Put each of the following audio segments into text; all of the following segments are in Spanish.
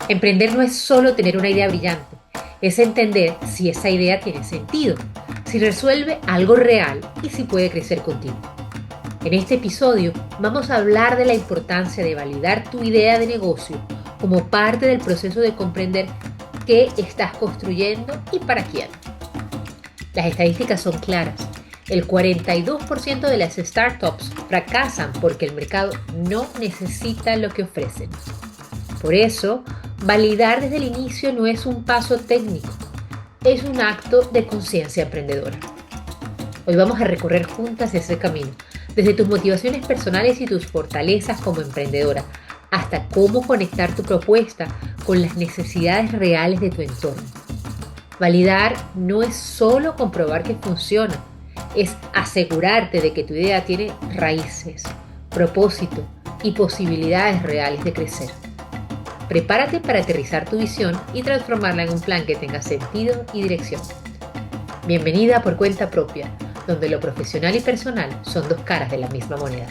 Emprender no es solo tener una idea brillante, es entender si esa idea tiene sentido, si resuelve algo real y si puede crecer contigo. En este episodio vamos a hablar de la importancia de validar tu idea de negocio como parte del proceso de comprender qué estás construyendo y para quién. Las estadísticas son claras. El 42% de las startups fracasan porque el mercado no necesita lo que ofrecen. Por eso, validar desde el inicio no es un paso técnico, es un acto de conciencia emprendedora. Hoy vamos a recorrer juntas ese camino, desde tus motivaciones personales y tus fortalezas como emprendedora, hasta cómo conectar tu propuesta con las necesidades reales de tu entorno. Validar no es solo comprobar que funciona, es asegurarte de que tu idea tiene raíces, propósito y posibilidades reales de crecer. Prepárate para aterrizar tu visión y transformarla en un plan que tenga sentido y dirección. Bienvenida por cuenta propia, donde lo profesional y personal son dos caras de la misma moneda.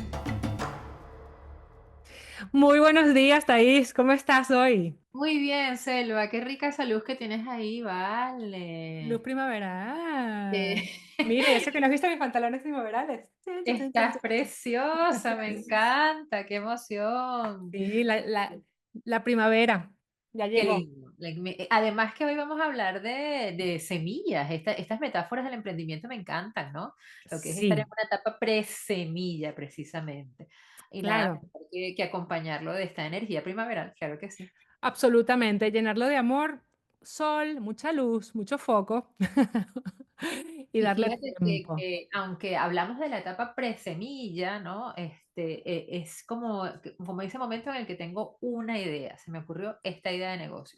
Muy buenos días, Thais. ¿Cómo estás hoy? Muy bien, Selva, qué rica esa luz que tienes ahí, Luz vale. primaveral. Eh, Mire, eso que no has visto mis pantalones primaverales. Chin, chin, chin, chin, Estás chin. preciosa, me encanta, qué emoción. Sí, la primavera ya Qué llegó. lindo. Además que hoy vamos a hablar de semillas. Estas metáforas del emprendimiento me encantan, ¿no? Lo que es estar en Sí, una etapa pre-semilla, precisamente. Y nada claro, mejor que acompañarlo de esta energía primaveral, claro que sí. absolutamente. Llenarlo de amor, sol, mucha luz, mucho foco y Y darle fíjate tiempo. que aunque hablamos de la etapa presemilla, ¿no? Es como ese momento en el que tengo una idea, se me ocurrió esta idea de negocio.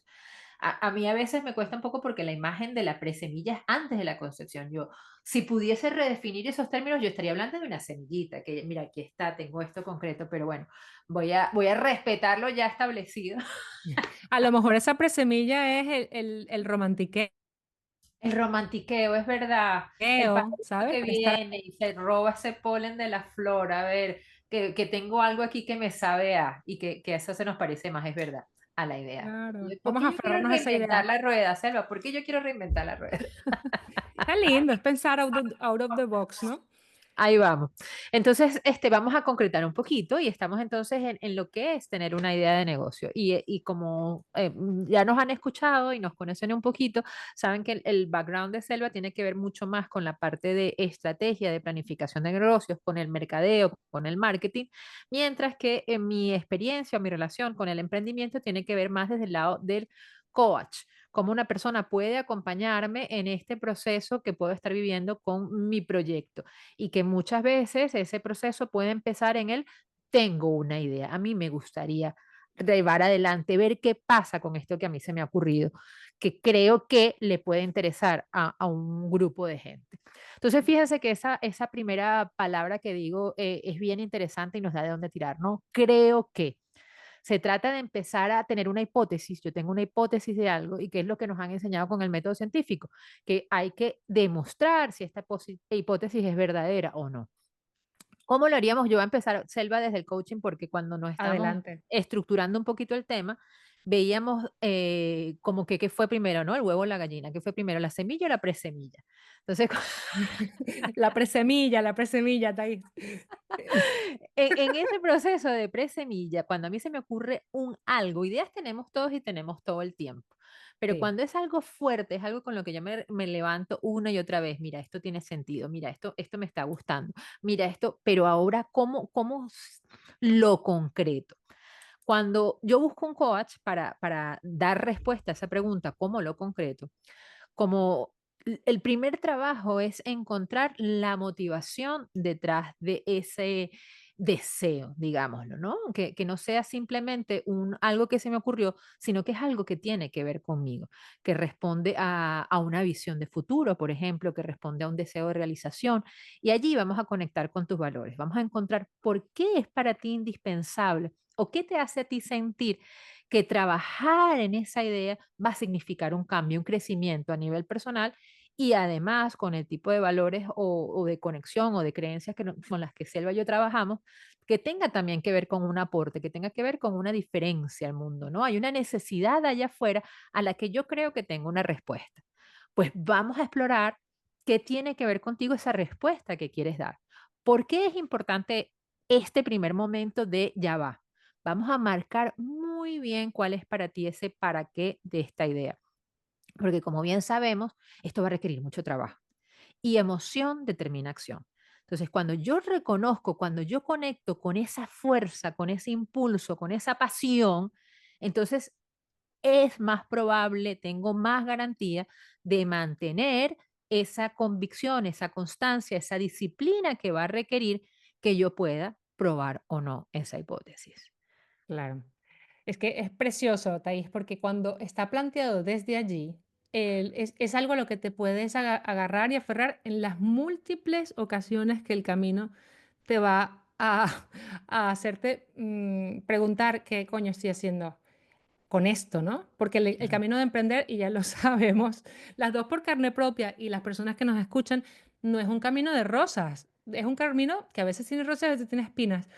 A mí a veces me cuesta un poco porque la imagen de la presemilla es antes de la concepción. Yo, si pudiese redefinir esos términos, yo estaría hablando de una semillita, que mira, aquí está, tengo esto concreto, pero bueno, voy a respetar lo ya establecido. A lo mejor esa presemilla es el romantiqueo, El romantiqueo, es verdad. El pajarito ¿sabes? que viene y se roba ese polen de la flor. A ver, que tengo algo aquí que me sabe y que eso se nos parece más, es verdad, a la idea. Claro, ¿Por vamos a qué yo quiero aferrarnos a esa reinventar idea. la rueda, Selva? ¿Por qué yo quiero reinventar la rueda? Está lindo, es pensar out of the box, ¿no? Ahí vamos. Entonces, vamos a concretar un poquito y estamos entonces en lo que es tener una idea de negocio. Y como ya nos han escuchado y nos conocen un poquito, saben que el background de Selva tiene que ver mucho más con la parte de estrategia, de planificación de negocios, con el mercadeo, con el marketing, mientras que en mi experiencia o mi relación con el emprendimiento tiene que ver más desde el lado del coach, cómo una persona puede acompañarme en este proceso que puedo estar viviendo con mi proyecto y que muchas veces ese proceso puede empezar en el tengo una idea, a mí me gustaría llevar adelante, ver qué pasa con esto que a mí se me ha ocurrido, que creo que le puede interesar a un grupo de gente. Entonces, fíjense que esa primera palabra que digo es bien interesante y nos da de dónde tirar, ¿no? Creo que. Se trata de empezar a tener una hipótesis. Yo tengo una hipótesis de algo y qué es lo que nos han enseñado con el método científico, que hay que demostrar si esta hipótesis es verdadera o no. ¿Cómo lo haríamos? Yo voy a empezar, Selva, desde el coaching, porque cuando nos estamos Adelante. estructurando un poquito el tema, veíamos como que qué fue primero, ¿no? El huevo o la gallina, ¿qué fue primero, la semilla o la presemilla? Entonces, La presemilla, Thais. en ese proceso de presemilla, cuando a mí se me ocurre un algo, ideas tenemos todos y tenemos todo el tiempo, pero Sí, cuando es algo fuerte, es algo con lo que yo me levanto una y otra vez, mira, esto tiene sentido, mira, esto me está gustando, mira esto, pero ahora, ¿cómo lo concreto? Cuando yo busco un coach para dar respuesta a esa pregunta, ¿cómo lo concreto? Como el primer trabajo es encontrar la motivación detrás de ese deseo, digámoslo, ¿no? Que no sea simplemente algo que se me ocurrió, sino que es algo que tiene que ver conmigo, que responde a una visión de futuro, por ejemplo, que responde a un deseo de realización. Y allí vamos a conectar con tus valores, vamos a encontrar por qué es para ti indispensable o qué te hace a ti sentir que trabajar en esa idea va a significar un cambio, un crecimiento a nivel personal y además con el tipo de valores o de conexión o de creencias con las que Selva y yo trabajamos, que tenga también que ver con un aporte, que tenga que ver con una diferencia al mundo, ¿no? Hay una necesidad allá afuera a la que yo creo que tengo una respuesta. Pues vamos a explorar qué tiene que ver contigo esa respuesta que quieres dar. ¿Por qué es importante este primer momento de ya va? Vamos a marcar muy bien cuál es para ti ese para qué de esta idea. Porque como bien sabemos, esto va a requerir mucho trabajo y emoción determina acción. Entonces, cuando yo reconozco, cuando yo conecto con esa fuerza, con ese impulso, con esa pasión, entonces es más probable, tengo más garantía de mantener esa convicción, esa constancia, esa disciplina que va a requerir que yo pueda probar o no esa hipótesis. Claro. Es que es precioso, Thais, porque cuando está planteado desde allí, es algo a lo que te puedes agarrar y aferrar en las múltiples ocasiones que el camino te va a hacerte preguntar qué coño estoy haciendo con esto, ¿no? Porque el Ujú. camino de emprender, y ya lo sabemos, las dos por carne propia y las personas que nos escuchan, no es un camino de rosas, es un camino que a veces tiene rosas, a veces tiene espinas.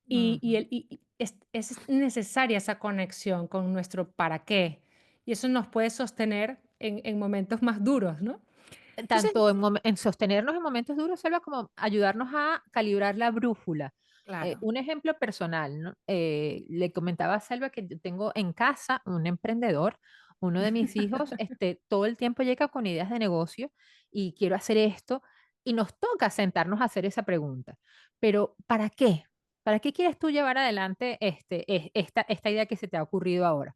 Ujú. Y es necesaria esa conexión con nuestro para qué. Y eso nos puede sostener en momentos más duros, ¿no? Entonces, Tanto en sostenernos en momentos duros, Selva, como ayudarnos a calibrar la brújula. claro. Un ejemplo personal, ¿no? Le comentaba a Selva que yo tengo en casa un emprendedor, uno de mis hijos, todo el tiempo llega con ideas de negocio y quiero hacer esto, y nos toca sentarnos a hacer esa pregunta. Pero, ¿para qué? ¿Para qué quieres tú llevar adelante esta idea que se te ha ocurrido ahora?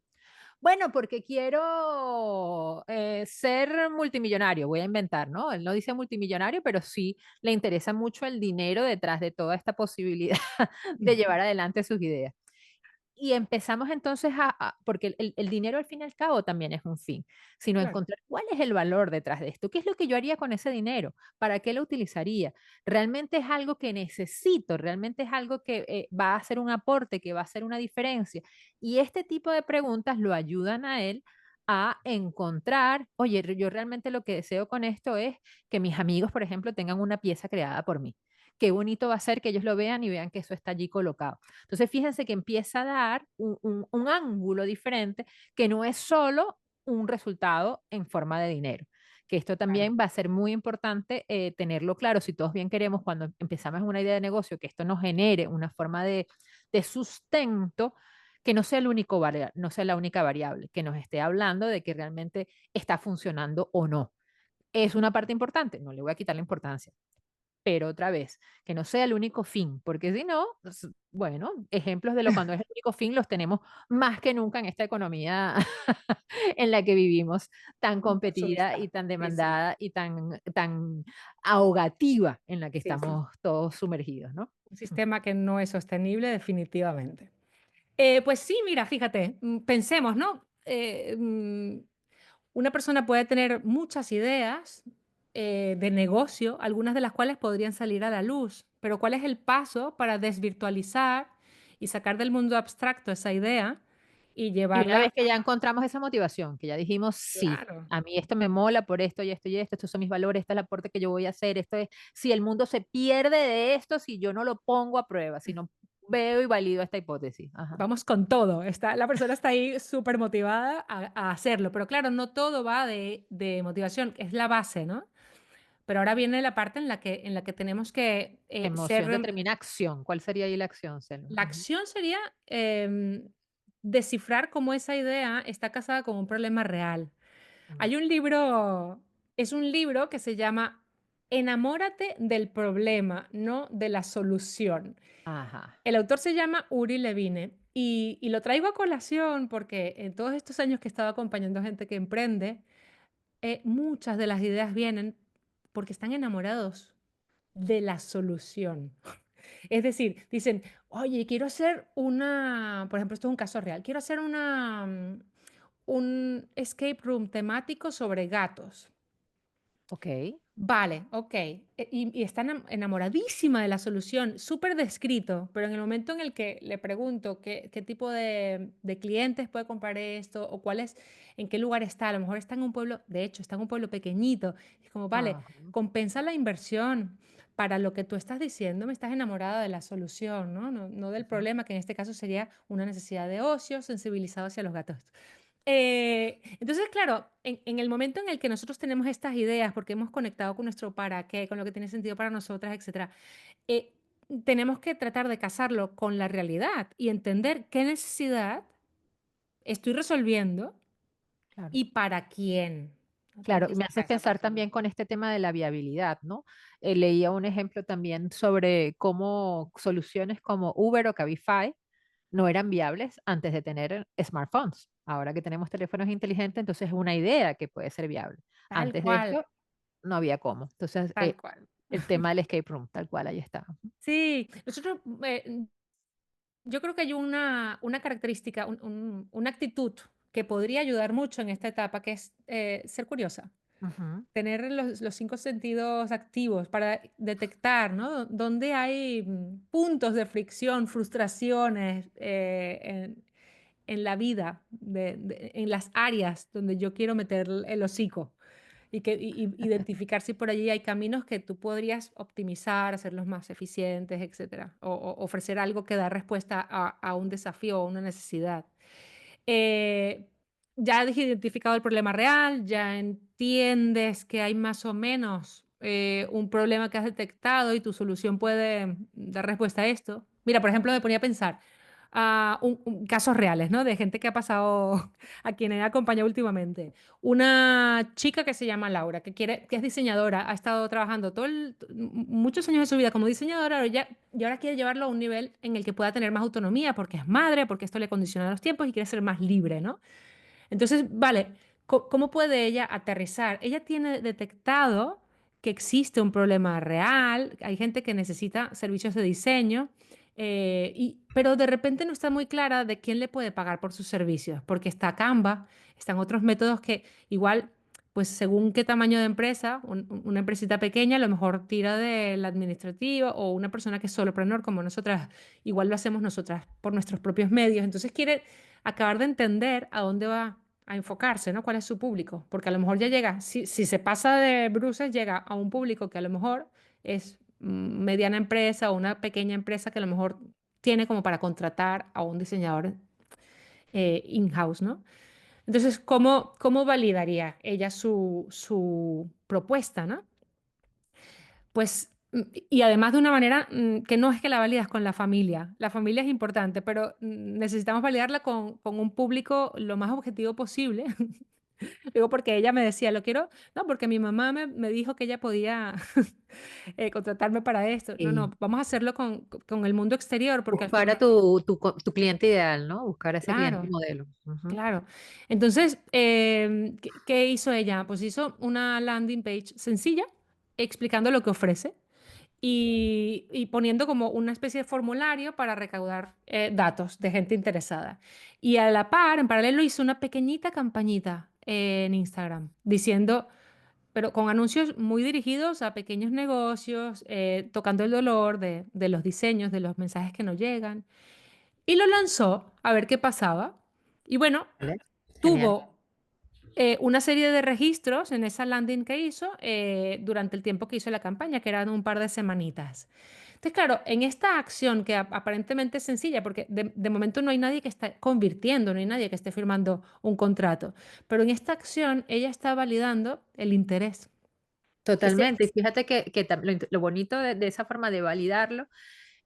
Bueno, porque quiero ser multimillonario, voy a inventar, ¿no? Él no dice multimillonario, pero sí le interesa mucho el dinero detrás de toda esta posibilidad de llevar adelante sus ideas. Y empezamos entonces porque el dinero al fin y al cabo también es un fin, sino Claro. encontrar cuál es el valor detrás de esto, qué es lo que yo haría con ese dinero, para qué lo utilizaría, realmente es algo que necesito, realmente es algo que va a hacer un aporte, que va a hacer una diferencia. Y este tipo de preguntas lo ayudan a él a encontrar, oye, yo realmente lo que deseo con esto es que mis amigos, por ejemplo, tengan una pieza creada por mí. Qué bonito va a ser que ellos lo vean y vean que eso está allí colocado. Entonces, fíjense que empieza a dar un ángulo diferente que no es solo un resultado en forma de dinero. Que esto Claro. también va a ser muy importante tenerlo claro. Si todos bien queremos, cuando empezamos una idea de negocio, que esto nos genere una forma de sustento que no sea el único no sea la única variable, que nos esté hablando de que realmente está funcionando o no. Es una parte importante, no le voy a quitar la importancia, pero otra vez, que no sea el único fin, porque si no, bueno, ejemplos de lo cuando es el único fin los tenemos más que nunca en esta economía en la que vivimos, tan competida y Consumista. tan Sí, sí. demandada y tan ahogativa en la que Sí, sí. estamos todos sumergidos, ¿no? Un sistema que no es sostenible definitivamente. Pues sí, mira, fíjate, pensemos, ¿no? Una persona puede tener muchas ideas de negocio, algunas de las cuales podrían salir a la luz, pero ¿cuál es el paso para desvirtualizar y sacar del mundo abstracto esa idea y Y una vez llevarla? que ya encontramos esa motivación, que ya dijimos, sí, Claro. a mí esto me mola por esto y esto y esto, estos son mis valores, este es el aporte que yo voy a hacer, esto es, si el mundo se pierde de esto, si yo no lo pongo a prueba, si no veo y valido esta hipótesis. Ajá. Vamos con todo. La persona está ahí súper motivada a hacerlo, pero claro, no todo va de motivación, es la base, ¿no? Pero ahora viene la parte en la que tenemos que Emoción ser. determina acción. ¿Cuál sería ahí la acción, Selma? La Ujú. acción sería descifrar cómo esa idea está casada con un problema real. Mm. Hay un libro, es un libro que se llama Enamórate del problema, no de la solución. Ajá. El autor se llama Uri Levine y lo traigo a colación porque en todos estos años que he estado acompañando a gente que emprende, muchas de las ideas vienen porque están enamorados de la solución. Es decir, dicen, oye, quiero hacer por ejemplo, esto es un caso real, quiero hacer un escape room temático sobre gatos. Ok. Vale, ok. Y está enamoradísima de la solución, súper descrito, pero en el momento en el que le pregunto qué tipo de clientes puede comprar esto o en qué lugar está, a lo mejor está en un pueblo, de hecho, está en un pueblo pequeñito, es como, vale, Ajá. compensa la inversión, para lo que tú estás diciendo, me estás enamorada de la solución, ¿no? No del Ujú. problema, que en este caso sería una necesidad de ocio sensibilizado hacia los gatos. Entonces, claro, en el momento en el que nosotros tenemos estas ideas, porque hemos conectado con nuestro para qué, con lo que tiene sentido para nosotras, etcétera, eh, tenemos que tratar de casarlo con la realidad y entender qué necesidad estoy resolviendo Claro. y para quién. ¿No? Claro, También y me está hace esa pensar parte. también con este tema de la viabilidad, ¿no? Leía un ejemplo también sobre cómo soluciones como Uber o Cabify no eran viables antes de tener smartphones. Ahora que tenemos teléfonos inteligentes, entonces es una idea que puede ser viable. Tal Antes de cual, esto no había cómo. Entonces, tal cual. el tema del escape room, tal cual, ahí está. Sí, nosotros, yo creo que hay una característica, una actitud que podría ayudar mucho en esta etapa, que es ser curiosa. Ujú. Tener los cinco sentidos activos para detectar, ¿no? Dónde hay puntos de fricción, frustraciones en la vida, en las áreas donde yo quiero meter el hocico y identificar si por allí hay caminos que tú podrías optimizar, hacerlos más eficientes, etcétera, o ofrecer algo que da respuesta a un desafío o una necesidad. Eh, ya has identificado el problema real, ya entiendes que hay más o menos un problema que has detectado y tu solución puede dar respuesta a esto. Mira, por ejemplo, me ponía a pensar casos reales, ¿no? De gente que ha pasado, a quien he acompañado últimamente. Una chica que se llama Laura, que es diseñadora, ha estado trabajando muchos años de su vida como diseñadora y ahora quiere llevarlo a un nivel en el que pueda tener más autonomía porque es madre, porque esto le condiciona los tiempos y quiere ser más libre, ¿no? Entonces, vale, ¿cómo puede ella aterrizar? Ella tiene detectado que existe un problema real, hay gente que necesita servicios de diseño, pero de repente no está muy clara de quién le puede pagar por sus servicios, porque está Canva, están otros métodos que igual, pues según qué tamaño de empresa, una empresita pequeña a lo mejor tira del administrativo o una persona que es solopreneur como nosotras, igual lo hacemos nosotras por nuestros propios medios. Entonces quiere acabar de entender a dónde va a enfocarse, ¿no? ¿Cuál es su público? Porque a lo mejor ya llega, si se pasa de bruces, llega a un público que a lo mejor es mediana empresa o una pequeña empresa que a lo mejor tiene como para contratar a un diseñador in-house, ¿no? Entonces, ¿cómo validaría ella su propuesta, ¿no? Pues, y además de una manera que no es que la validas con la familia es importante, pero necesitamos validarla con un público lo más objetivo posible. Digo, porque ella me decía, lo quiero, no, porque mi mamá me dijo que ella podía contratarme para esto. No, no, Y vamos a hacerlo con el mundo exterior, porque al buscar a final, tu cliente ideal, ¿no? Buscar a ese cliente claro, modelo. Ujú. claro. Entonces, ¿qué hizo ella? Pues hizo una landing page sencilla explicando lo que ofrece y poniendo como una especie de formulario para recaudar datos de gente interesada. Y a la par, en paralelo, hizo una pequeñita campañita en Instagram diciendo, pero con anuncios muy dirigidos a pequeños negocios, tocando el dolor de los diseños, de los mensajes que no llegan. Y lo lanzó a ver qué pasaba. Y bueno, ¿Vale? Genial. tuvo una serie de registros en esa landing que hizo durante el tiempo que hizo la campaña, que eran un par de semanitas. Entonces, claro, en esta acción que aparentemente es sencilla, porque de momento no hay nadie que esté convirtiendo, no hay nadie que esté firmando un contrato, pero en esta acción ella está validando el interés. Ese, Totalmente. Y fíjate lo bonito de esa forma de validarlo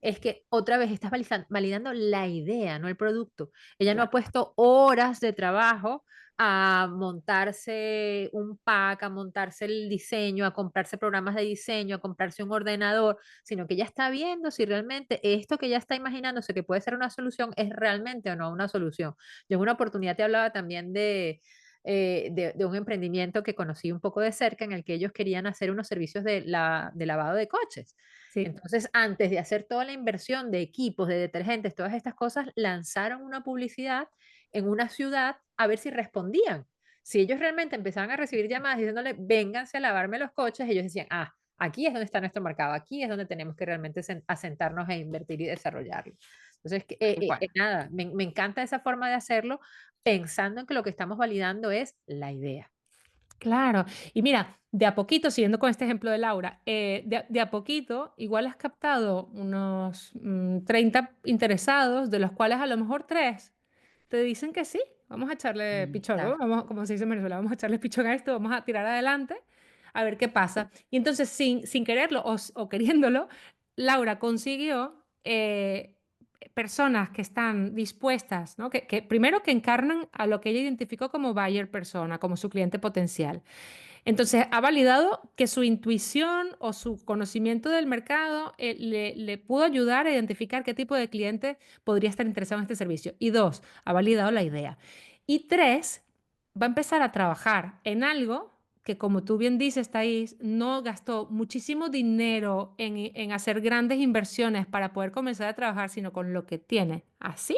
es que otra vez estás validando la idea, no el producto. Ella no ha claro, puesto horas de trabajo a montarse un pack, a montarse el diseño, a comprarse programas de diseño, a comprarse un ordenador, sino que ella está viendo si realmente esto que ella está imaginándose que puede ser una solución es realmente o no una solución. Yo en una oportunidad te hablaba también de un emprendimiento que conocí un poco de cerca en el que ellos querían hacer unos servicios de lavado de coches. sí, Entonces, antes de hacer toda la inversión de equipos, de detergentes, todas estas cosas, lanzaron una publicidad en una ciudad a ver si respondían. Si ellos realmente empezaban a recibir llamadas diciéndole, vénganse a lavarme los coches, ellos decían, ah, aquí es donde está nuestro mercado, aquí es donde tenemos que realmente asentarnos e invertir y desarrollarlo. Entonces, tal cual. nada, me encanta esa forma de hacerlo pensando en que lo que estamos validando es la idea. Claro, y mira, de a poquito, siguiendo con este ejemplo de Laura, de a poquito, igual has captado unos 30 interesados, de los cuales a lo mejor 3 te dicen que sí, vamos a echarle Mm, pichón, ¿no? claro. Vamos, como se dice en Venezuela, vamos a echarle pichón a esto, vamos a tirar adelante, a ver qué pasa. Y entonces, sin quererlo o queriéndolo, Laura consiguió personas que están dispuestas, ¿no? Que primero que encarnan a lo que ella identificó como buyer persona, como su cliente potencial. Entonces, ha validado que su intuición o su conocimiento del mercado le pudo ayudar a identificar qué tipo de cliente podría estar interesado en este servicio. Y 2, ha validado la idea. Y 3, va a empezar a trabajar en algo que, como tú bien dices, Thais, no gastó muchísimo dinero en hacer grandes inversiones para poder comenzar a trabajar, sino con lo que tiene. Así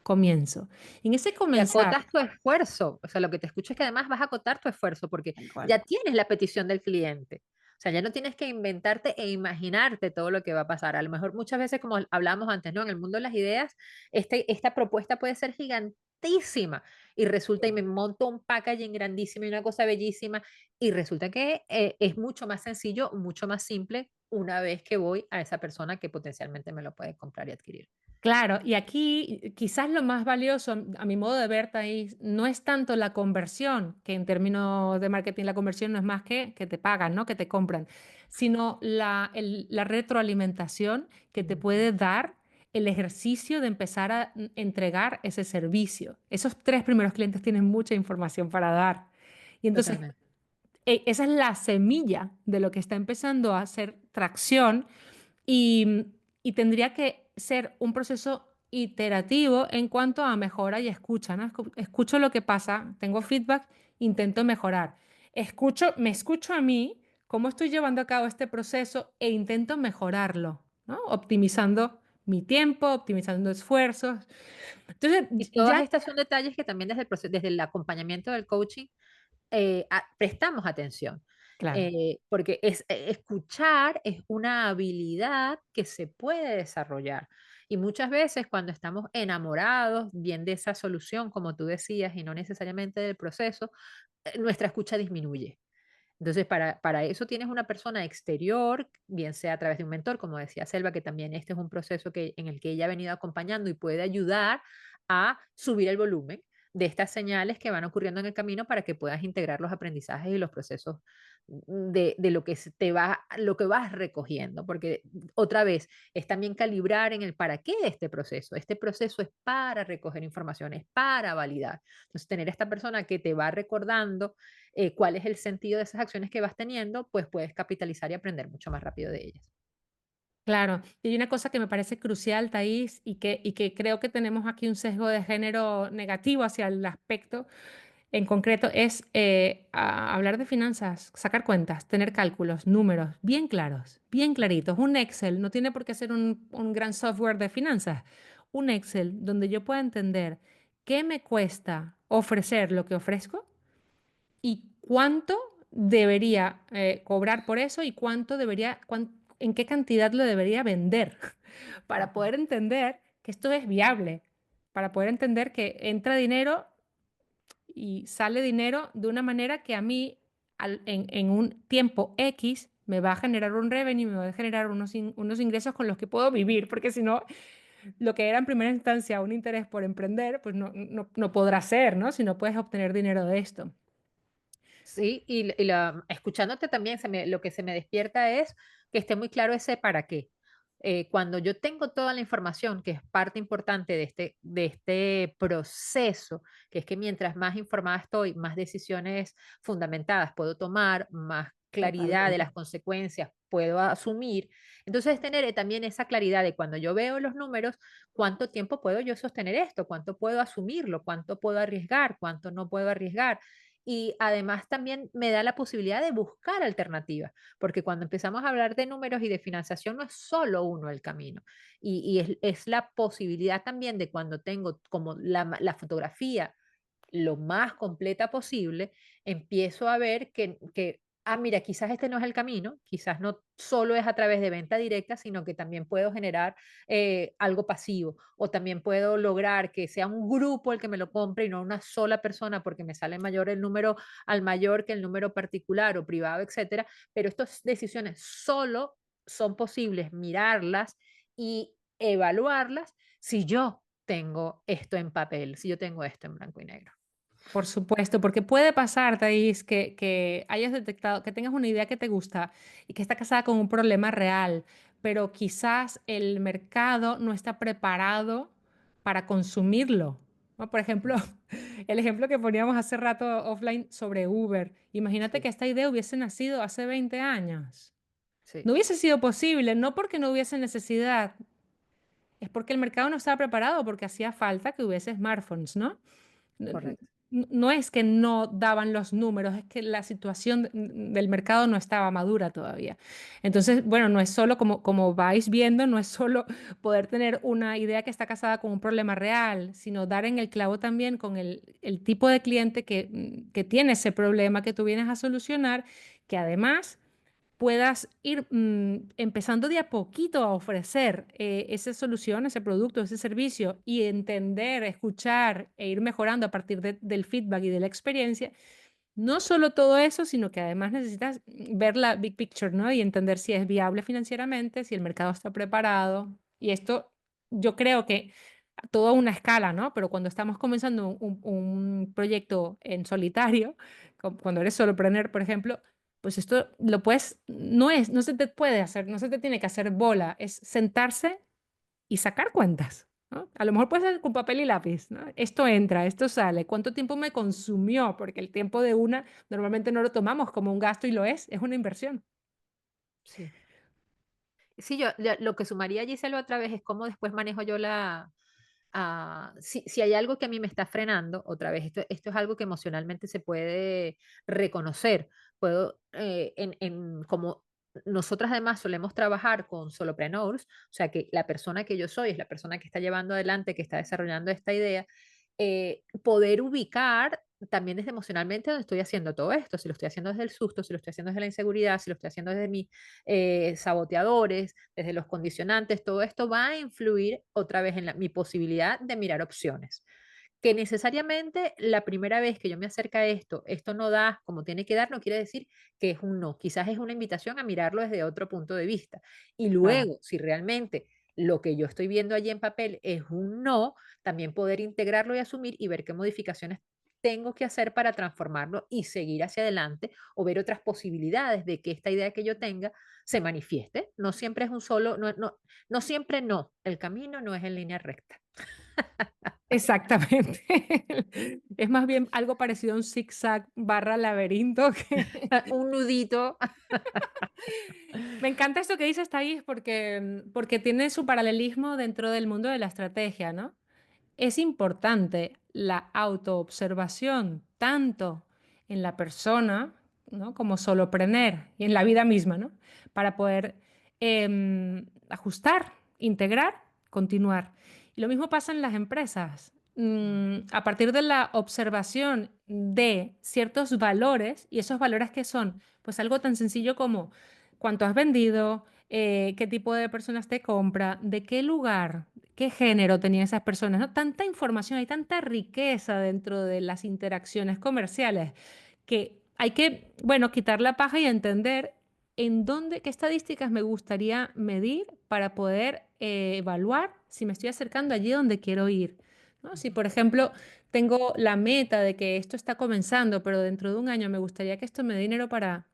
comienzo. Y en ese Y comenzar, acotas tu esfuerzo. O sea, lo que te escucho es que además vas a acotar tu esfuerzo porque tal cual. ya tienes la petición del cliente. O sea, ya no tienes que inventarte e imaginarte todo lo que va a pasar. A lo mejor muchas veces, como hablábamos antes, ¿no? En el mundo de las ideas, esta propuesta puede ser gigantísima y resulta y me monto un packaging grandísimo y una cosa bellísima y resulta que es mucho más sencillo, mucho más simple una vez que voy a esa persona que potencialmente me lo puede comprar y adquirir. Claro, y aquí quizás lo más valioso, a mi modo de ver, Thais, no es tanto la conversión, que en términos de marketing la conversión no es más que te pagan, ¿no? Que te compran, sino la retroalimentación que te puede dar el ejercicio de empezar a entregar ese servicio. Esos 3 primeros clientes tienen mucha información para dar. Y entonces, Totalmente. esa es la semilla de lo que está empezando a hacer tracción y, y tendría que ser un proceso iterativo en cuanto a mejora y escucha, ¿no? Escucho lo que pasa, tengo feedback, intento mejorar. Me escucho a mí, cómo estoy llevando a cabo este proceso e intento mejorarlo, ¿no? Optimizando mi tiempo, optimizando esfuerzos. Entonces, Y todas ya, estas son detalles que también desde el acompañamiento del coaching prestamos atención. claro. Porque escuchar es una habilidad que se puede desarrollar. Y muchas veces cuando estamos enamorados bien de esa solución, como tú decías, y no necesariamente del proceso, nuestra escucha disminuye. Entonces, para eso tienes una persona exterior, bien sea a través de un mentor, como decía Selva, que también este es un proceso en el que ella ha venido acompañando y puede ayudar a subir el volumen de estas señales que van ocurriendo en el camino para que puedas integrar los aprendizajes y los procesos de lo que lo que vas recogiendo, porque otra vez es también calibrar en el para qué de este proceso. Este proceso es para recoger información, es para validar. Entonces, tener esta persona que te va recordando cuál es el sentido de esas acciones que vas teniendo, pues puedes capitalizar y aprender mucho más rápido de ellas. Claro, y hay una cosa que me parece crucial, Thais, y que creo que tenemos aquí un sesgo de género negativo hacia el aspecto en concreto, es hablar de finanzas, sacar cuentas, tener cálculos, números bien claros, bien claritos. Un Excel no tiene por qué ser un gran software de finanzas. Un Excel donde yo pueda entender qué me cuesta ofrecer lo que ofrezco y cuánto debería cobrar por eso y en qué cantidad lo debería vender para Ujú. poder entender que esto es viable, para poder entender que entra dinero y sale dinero de una manera que a mí en un tiempo X me va a generar un revenue, me va a generar unos ingresos con los que puedo vivir, porque si no, lo que era en primera instancia un interés por emprender, pues no podrá ser, ¿no? Si no puedes obtener dinero de esto. Sí, escuchándote también lo que se me despierta es que esté muy claro ese para qué. Cuando yo tengo toda la información, que es parte importante de este proceso, que es que mientras más informada estoy, más decisiones fundamentadas puedo tomar, más claridad de Totalmente. las consecuencias puedo asumir. Entonces, tener también esa claridad de cuando yo veo los números, cuánto tiempo puedo yo sostener esto, cuánto puedo asumirlo, cuánto puedo arriesgar, cuánto no puedo arriesgar y además también me da la posibilidad de buscar alternativas, porque cuando empezamos a hablar de números y de financiación no es solo uno el camino, y es la posibilidad también de cuando tengo como la fotografía lo más completa posible, empiezo a ver que mira, quizás este no es el camino, quizás no solo es a través de venta directa, sino que también puedo generar algo pasivo o también puedo lograr que sea un grupo el que me lo compre y no una sola persona porque me sale mayor el número al mayor que el número particular o privado, etcétera. Pero estas decisiones solo son posibles mirarlas y evaluarlas si yo tengo esto en papel, si yo tengo esto en blanco y negro. Por supuesto, porque puede pasar, Thais, que hayas detectado, que tengas una idea que te gusta y que está casada con un problema real, pero quizás el mercado no está preparado para consumirlo, ¿no? Por ejemplo, el ejemplo que poníamos hace rato offline sobre Uber. Imagínate Sí, que esta idea hubiese nacido hace 20 años. sí, No hubiese sido posible, no porque no hubiese necesidad, es porque el mercado no estaba preparado, porque hacía falta que hubiese smartphones, ¿no? n- correcto. no es que no daban los números, es que la situación del mercado no estaba madura todavía. Entonces, bueno, no es solo como vais viendo, no es solo poder tener una idea que está casada con un problema real, sino dar en el clavo también con el tipo de cliente que tiene ese problema que tú vienes a solucionar, que además puedas ir empezando de a poquito a ofrecer esa solución, ese producto, ese servicio y entender, escuchar e ir mejorando a partir del feedback y de la experiencia. No solo todo eso, sino que además necesitas ver la big picture, ¿no? Y entender si es viable financieramente, si el mercado está preparado. Y esto yo creo que toda una escala, ¿no? Pero cuando estamos comenzando un proyecto en solitario, cuando eres solopreneur, por ejemplo, pues esto lo puedes, no se te puede hacer, no se te tiene que hacer bola, es sentarse y sacar cuentas, ¿no? A lo mejor puede ser con papel y lápiz, ¿no? Esto entra, esto sale, ¿cuánto tiempo me consumió? Porque el tiempo de una normalmente no lo tomamos como un gasto y lo es una inversión. Sí. Sí, lo que sumaría, Gisela, otra vez es cómo después manejo yo si hay algo que a mí me está frenando, otra vez, esto es algo que emocionalmente se puede reconocer. Puedo, como nosotras además solemos trabajar con solopreneurs, o sea que la persona que yo soy es la persona que está llevando adelante, que está desarrollando esta idea, poder ubicar también desde emocionalmente donde estoy haciendo todo esto, si lo estoy haciendo desde el susto, si lo estoy haciendo desde la inseguridad, si lo estoy haciendo desde mis saboteadores, desde los condicionantes, todo esto va a influir otra vez en mi posibilidad de mirar opciones. Que necesariamente la primera vez que yo me acerco a esto no da como tiene que dar, no quiere decir que es un no, quizás es una invitación a mirarlo desde otro punto de vista. Y Claro. luego, si realmente lo que yo estoy viendo allí en papel es un no, también poder integrarlo y asumir y ver qué modificaciones tengo que hacer para transformarlo y seguir hacia adelante o ver otras posibilidades de que esta idea que yo tenga se manifieste. No siempre es un solo, no siempre no. El camino no es en línea recta. Exactamente. Es más bien algo parecido a un zigzag barra laberinto que... Un nudito. Me encanta esto que dices, Thais, porque tiene su paralelismo dentro del mundo de la estrategia, ¿no? Es importante la autoobservación, tanto en la persona, ¿no? Como solopreneur y en la vida misma, ¿no? Para poder ajustar, integrar, continuar. Y lo mismo pasa en las empresas. A partir de la observación de ciertos valores, y esos valores que son, pues algo tan sencillo como cuánto has vendido, qué tipo de personas te compra, de qué lugar, qué género tenían esas personas, ¿no? Tanta información, hay tanta riqueza dentro de las interacciones comerciales que hay que, bueno, quitar la paja y entender en dónde, qué estadísticas me gustaría medir para poder evaluar si me estoy acercando allí donde quiero ir, ¿no? Si, por ejemplo, tengo la meta de que esto está comenzando, pero dentro de un año me gustaría que esto me dé dinero para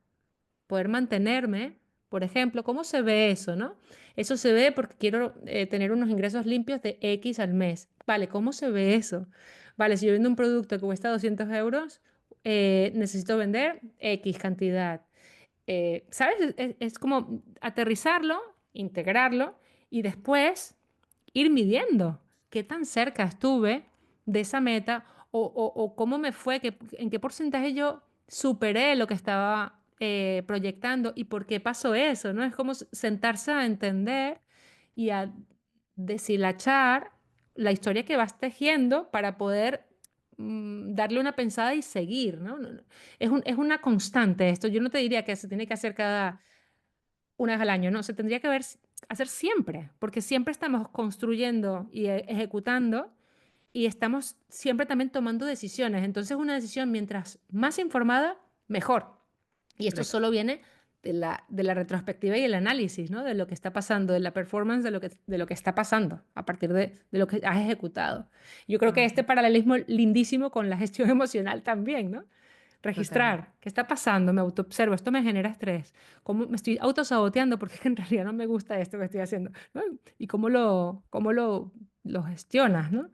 poder mantenerme, por ejemplo, ¿cómo se ve eso, no? Eso se ve porque quiero tener unos ingresos limpios de X al mes. Vale, ¿cómo se ve eso? Vale, si yo vendo un producto que cuesta 200 euros, necesito vender X cantidad. ¿Sabes? Es como aterrizarlo, integrarlo y después ir midiendo qué tan cerca estuve de esa meta o cómo me fue, en qué porcentaje yo superé lo que estaba proyectando y por qué pasó eso, ¿no? Es como sentarse a entender y a deshilachar la historia que vas tejiendo para poder darle una pensada y seguir, ¿no? Es una constante esto. Yo no te diría que se tiene que hacer cada una vez al año, no, se tendría que hacer siempre, porque siempre estamos construyendo y ejecutando y estamos siempre también tomando decisiones. Entonces, una decisión mientras más informada, mejor. Y esto Correcto. solo viene de la retrospectiva y el análisis, ¿no? De lo que está pasando, de la performance, de lo que está pasando a partir de lo que has ejecutado. Yo creo que este Ujú, paralelismo lindísimo con la gestión emocional también, ¿no? totalmente. Registrar, ¿qué está pasando? Me autoobservo, esto me genera estrés. ¿Cómo me estoy autosaboteando? Porque en realidad no me gusta esto que estoy haciendo, ¿no? Y cómo lo gestionas, ¿no?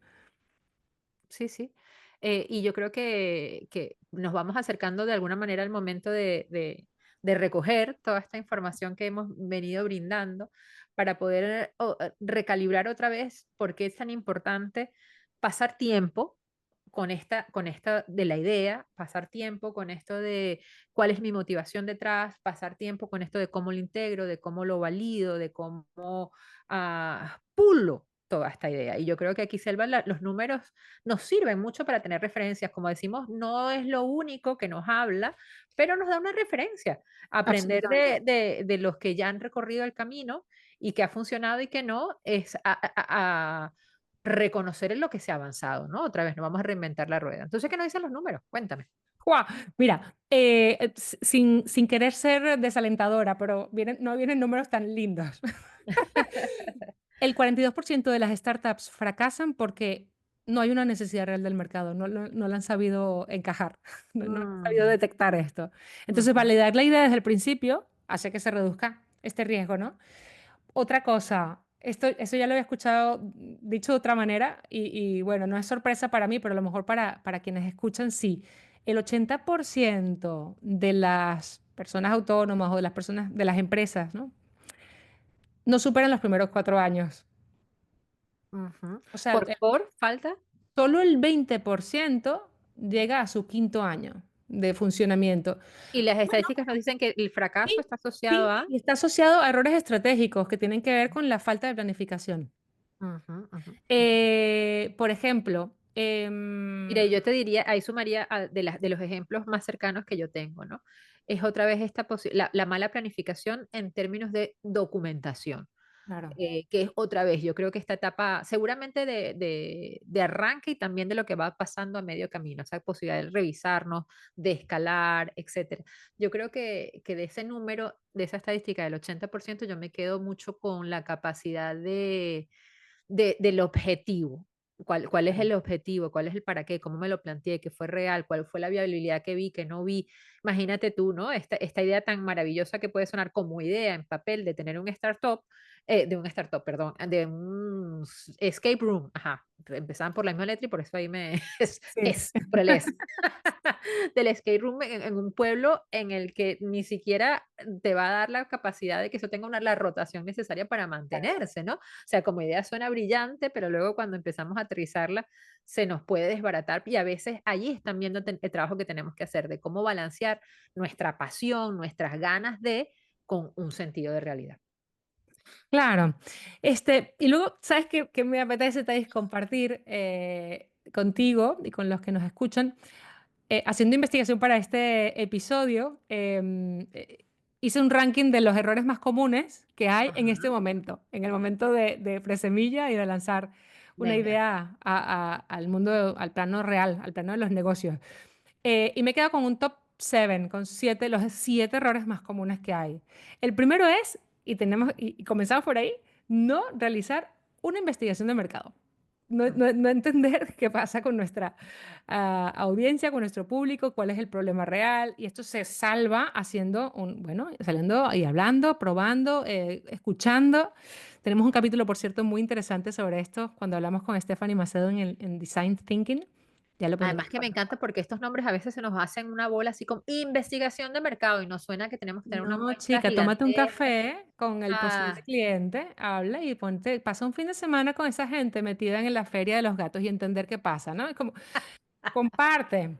Sí, sí. Y yo creo que nos vamos acercando de alguna manera al momento de recoger toda esta información que hemos venido brindando para poder recalibrar otra vez por qué es tan importante pasar tiempo con esta de la idea, pasar tiempo con esto de cuál es mi motivación detrás, pasar tiempo con esto de cómo lo integro, de cómo lo valido, de cómo pulo toda esta idea. Y yo creo que aquí, Selva, los números nos sirven mucho para tener referencias. Como decimos, no es lo único que nos habla, pero nos da una referencia. Aprender Absolutamente. de los que ya han recorrido el camino y que ha funcionado y que no, es a reconocer en lo que se ha avanzado, ¿no? Otra vez, no vamos a reinventar la rueda. Entonces, ¿qué nos dicen los números? Cuéntame. ¡Guau! Mira, sin querer ser desalentadora, pero no vienen números tan lindos. El 42% de las startups fracasan porque no hay una necesidad real del mercado, no la han sabido encajar, no han sabido Mm, detectar esto. Entonces, ujú, validar la idea desde el principio hace que se reduzca este riesgo, ¿no? Otra cosa, eso ya lo había escuchado dicho de otra manera y bueno, no es sorpresa para mí, pero a lo mejor para quienes escuchan sí. El 80% de las personas autónomas o de las personas, de las empresas, ¿no? No superan los primeros 4 años. ujú. O sea, Por falta. solo el 20% llega a su quinto año de funcionamiento. Y las Bueno, estadísticas nos dicen que el fracaso sí, está asociado sí, a... y está asociado a errores estratégicos que tienen que ver con la falta de planificación. Ujú, ujú. Por ejemplo, Mira, yo te diría, ahí sumaría de los ejemplos más cercanos que yo tengo, ¿no? Es otra vez la mala planificación en términos de documentación. claro. Que es otra vez, yo creo que esta etapa seguramente de arranque y también de lo que va pasando a medio camino, esa posibilidad de revisarnos, de escalar, etcétera. Yo creo que de ese número, de esa estadística del 80%, yo me quedo mucho con la capacidad del objetivo. ¿Cuál es el objetivo? ¿Cuál es el para qué? ¿Cómo me lo planteé? ¿Qué fue real? ¿Cuál fue la viabilidad que vi, que no vi? Imagínate tú, ¿no? Esta idea tan maravillosa que puede sonar como idea en papel de tener un startup, de un startup, perdón, de un escape room. Ajá, empezaban por la misma letra y por eso ahí me Sí. por el es. Del escape room en un pueblo en el que ni siquiera te va a dar la capacidad de que eso tenga la rotación necesaria para mantenerse, ¿no? O sea, como idea suena brillante, pero luego cuando empezamos a aterrizarla se nos puede desbaratar y a veces allí están viendo el trabajo que tenemos que hacer de cómo balancear nuestra pasión, nuestras ganas de con un sentido de realidad. Claro. Y luego, ¿sabes qué me apetece, Thais, compartir contigo y con los que nos escuchan? Haciendo investigación para este episodio, hice un ranking de los errores más comunes que hay en este Ajá, momento, en el momento de presemilla y de lanzar una venga. idea al mundo, al plano real, al plano de los negocios. Y me quedo con un top 7, con los 7 errores más comunes que hay. El primero es, y comenzamos por ahí, no realizar una investigación de mercado. No entender qué pasa con nuestra audiencia, con nuestro público, cuál es el problema real. Y esto se salva haciendo bueno, saliendo y hablando, probando, escuchando. Tenemos un capítulo, por cierto, muy interesante sobre esto cuando hablamos con Stephanie Macedo en Design Thinking. Ya lo pondremos. Además que me encanta porque estos nombres a veces se nos hacen una bola así como investigación de mercado y nos suena que tenemos que tener una No, muestra chica, tómate un gigantesca. café con el posible Ah, cliente, habla y pasa un fin de semana con esa gente metida en la feria de los gatos y entender qué pasa, ¿no? Es como, comparte.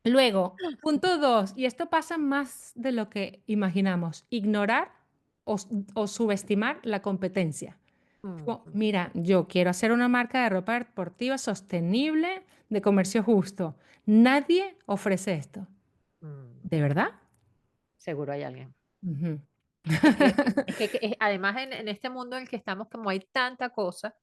Luego, punto 2, y esto pasa más de lo que imaginamos, ignorar o, o subestimar la competencia. Como, Ujú, mira, yo quiero hacer una marca de ropa deportiva sostenible de comercio justo. Nadie ofrece esto. mm. ¿De verdad? Seguro hay alguien. Ujú. Además en este mundo en el que estamos, como hay tanta cosa,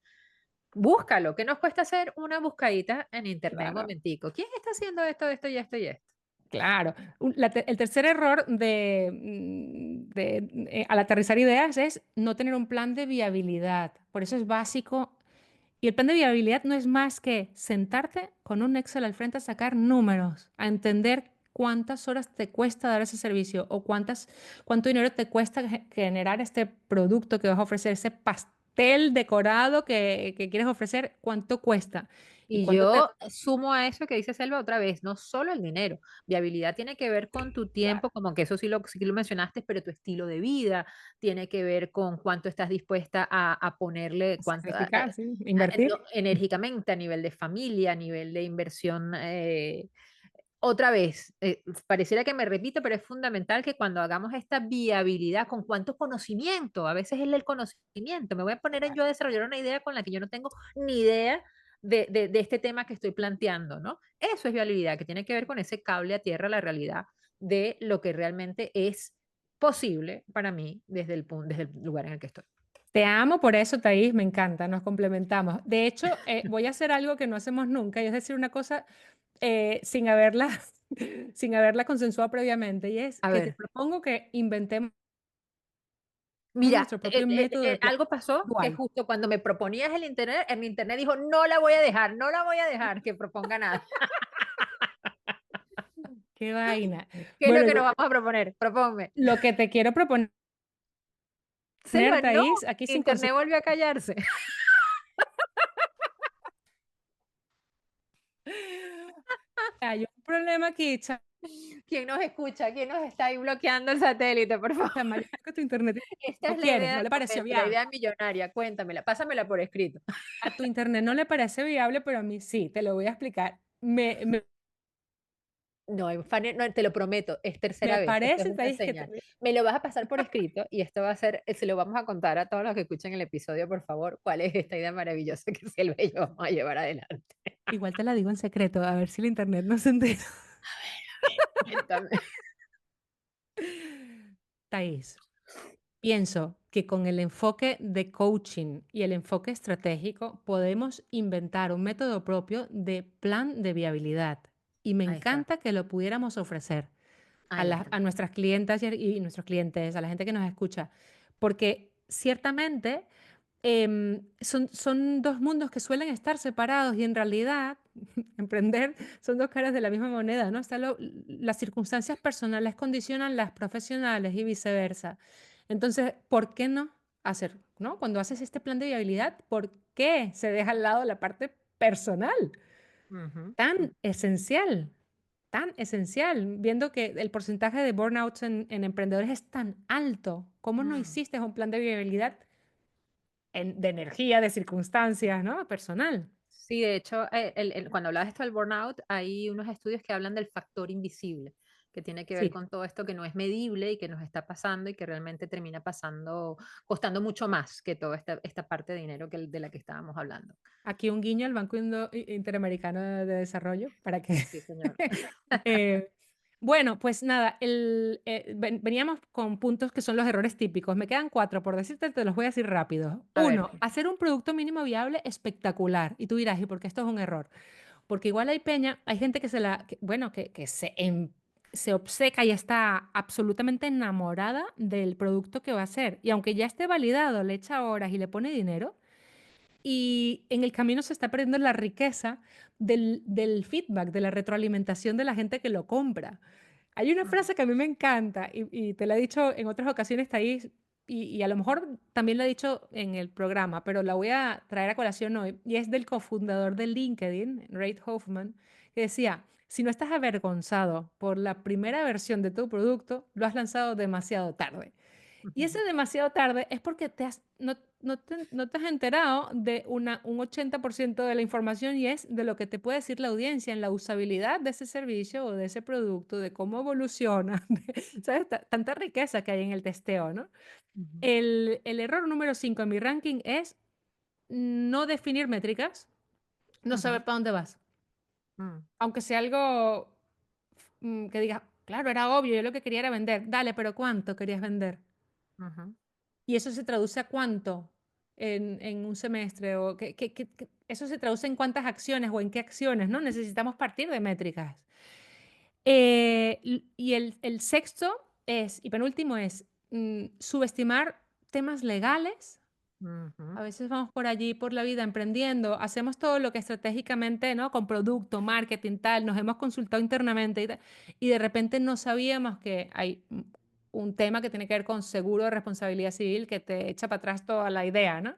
búscalo. ¿Qué nos cuesta hacer una buscadita en internet un Claro. momentico? ¿Quién está haciendo esto, esto y esto y esto? Claro. El tercer error al aterrizar ideas es no tener un plan de viabilidad. Por eso es básico. Y el plan de viabilidad no es más que sentarte con un Excel al frente a sacar números, a entender cuántas horas te cuesta dar ese servicio o cuánto dinero te cuesta generar este producto que vas a ofrecer, ese pastel decorado que quieres ofrecer, cuánto cuesta y Y cuánto te... yo sumo a eso que dice Selva otra vez, no solo el dinero, viabilidad tiene que ver con tu tiempo, Claro, como que eso sí lo mencionaste, pero tu estilo de vida tiene que ver con cuánto estás dispuesta a ponerle, cuánto, sacrificar, sí, invertir. enérgicamente a nivel de familia, a nivel de inversión. Otra vez, pareciera que me repito, pero es fundamental que cuando hagamos esta viabilidad, con cuánto conocimiento, a veces es el conocimiento, me voy a poner en yo a desarrollar una idea con la que yo no tengo ni idea de este tema que estoy planteando, ¿no? Eso es viabilidad, que tiene que ver con ese cable a tierra, la realidad de lo que realmente es posible para mí desde el lugar en el que estoy. Te amo por eso, Thaís, me encanta, nos complementamos. De hecho, voy a hacer algo que no hacemos nunca, y es decir una cosa sin haberla, sin haberla consensuado previamente, y es A que te ver. propongo que inventemos Mira, nuestro propio método de plan algo pasó que dual. justo cuando me proponías el internet, en mi internet dijo, no la voy a dejar, no la voy a dejar que proponga nada. ¡Qué vaina! ¿Qué es lo Bueno, que nos vamos a proponer? Proponme. lo que te quiero proponer, Selva, no, Thaís, aquí sin internet consenso. volvió a callarse. Hay un problema aquí, ¿Quién nos escucha? ¿Quién nos está ahí bloqueando el satélite, por favor? chama, yo creo que tu internet Esta no es la quiere, idea no del le pareció momento, la viable. idea millonaria. Cuéntamela, pásamela por escrito. A tu internet no le parece viable, pero a mí sí, te lo voy a explicar. No, Fanny, no, te lo prometo, es tercera Me vez. Esto es parece, una Thaís, que señal. Me lo vas a pasar por escrito y esto va a ser, se lo vamos a contar a todos los que escuchen el episodio, por favor, cuál es esta idea maravillosa que Silvia y yo vamos a llevar adelante. igual te la digo en secreto, a ver si el internet no se entera. Cuéntame. Thaís, pienso que con el enfoque de coaching y el enfoque estratégico podemos inventar un método propio de plan de viabilidad. Y me Ahí está, encanta que lo pudiéramos ofrecer ahí a está. nuestras clientas y nuestros clientes, a la gente que nos escucha, porque ciertamente son dos mundos que suelen estar separados y en realidad emprender son dos caras de la misma moneda, ¿no? Las circunstancias personales condicionan las profesionales y viceversa. Entonces, ¿por qué no hacer, ¿no? Cuando haces este plan de viabilidad, ¿por qué se deja al lado la parte personal? Ujú. Tan esencial, viendo que el porcentaje de burnouts en emprendedores es tan alto. ¿Cómo no Mm. hiciste un plan de viabilidad de energía, de circunstancias, ¿no? Personal. Sí, de hecho, cuando hablabas esto del burnout, hay unos estudios que hablan del factor invisible, que tiene que ver Sí, con todo esto que no es medible y que nos está pasando y que realmente termina pasando, costando mucho más que toda esta parte de dinero de la que estábamos hablando. aquí un guiño al Banco Interamericano de Desarrollo para que... Sí, señor. Eh, bueno, pues nada, veníamos con puntos que son los errores típicos. Me quedan cuatro, por decirte, te los voy a decir rápido. A ver. Uno, hacer un producto mínimo viable espectacular. Y tú dirás, ¿y por qué esto es un error? Porque igual hay peña, hay gente bueno, se obceca y está absolutamente enamorada del producto que va a hacer. Y aunque ya esté validado, le echa horas y le pone dinero, y en el camino se está perdiendo la riqueza del feedback, de la retroalimentación de la gente que lo compra. Hay una Mm, frase que a mí me encanta y te la he dicho en otras ocasiones, Thais, y a lo mejor también la he dicho en el programa, pero la voy a traer a colación hoy, y es del cofundador de LinkedIn, Reid Hoffman, que decía, si no estás avergonzado por la primera versión de tu producto, lo has lanzado demasiado tarde. Y ese demasiado tarde es porque no te has enterado de un 80% de la información y es de lo que te puede decir la audiencia en la usabilidad de ese servicio o de ese producto, de cómo evoluciona, ¿sabes? Tanta riqueza que hay en el testeo, ¿no? ujú. El error número 5 en mi ranking es no definir métricas, no saber Ujú, para dónde vas. mm, Aunque sea algo que digas, claro, era obvio, yo lo que quería era vender. Dale, pero ¿cuánto querías vender? ujú, Y eso se traduce a cuánto en un semestre, o eso se traduce en cuántas acciones o en qué acciones, ¿no? Necesitamos partir de métricas. Y el sexto es, y penúltimo es, subestimar temas legales. ujú, A veces vamos por allí, por la vida, emprendiendo, hacemos todo lo que estratégicamente, ¿no? Con producto, marketing, tal, nos hemos consultado internamente y, y de repente no sabíamos que hay un tema que tiene que ver con seguro de responsabilidad civil que te echa para atrás toda la idea, ¿no?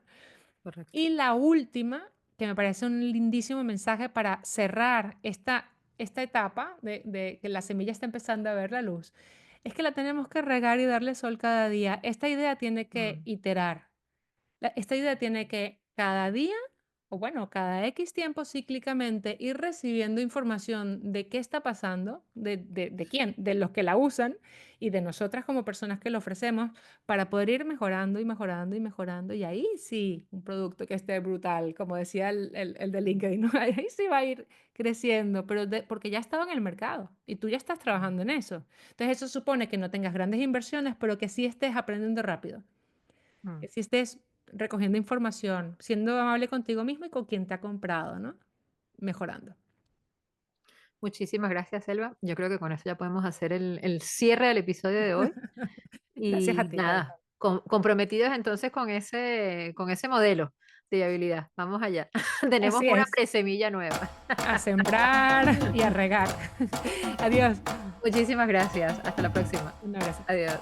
correcto. Y la última, que me parece un lindísimo mensaje para cerrar esta etapa de que la semilla está empezando a ver la luz, es que la tenemos que regar y darle sol cada día. Esta idea tiene que Mm, iterar. Esta idea tiene que cada día, o bueno, cada X tiempo cíclicamente ir recibiendo información de qué está pasando, de quién, de los que la usan y de nosotras como personas que lo ofrecemos para poder ir mejorando y mejorando y mejorando. Y ahí sí, un producto que esté brutal, como decía el de LinkedIn, ¿no? Ahí sí va a ir creciendo, pero porque ya estaba en el mercado y tú ya estás trabajando en eso. Entonces eso supone que no tengas grandes inversiones, pero que sí estés aprendiendo rápido, mm. que si estés recogiendo información, siendo amable contigo mismo y con quien te ha comprado, ¿no? Mejorando. Muchísimas gracias, Selva. Yo creo que con eso ya podemos hacer el cierre del episodio de hoy. Gracias a Y ti, Taís. nada, comprometidos entonces con ese modelo de viabilidad. Vamos allá. Tenemos Así una es, presemilla nueva. a sembrar y a regar. Adiós. Muchísimas gracias. Hasta la próxima. Un abrazo. Adiós.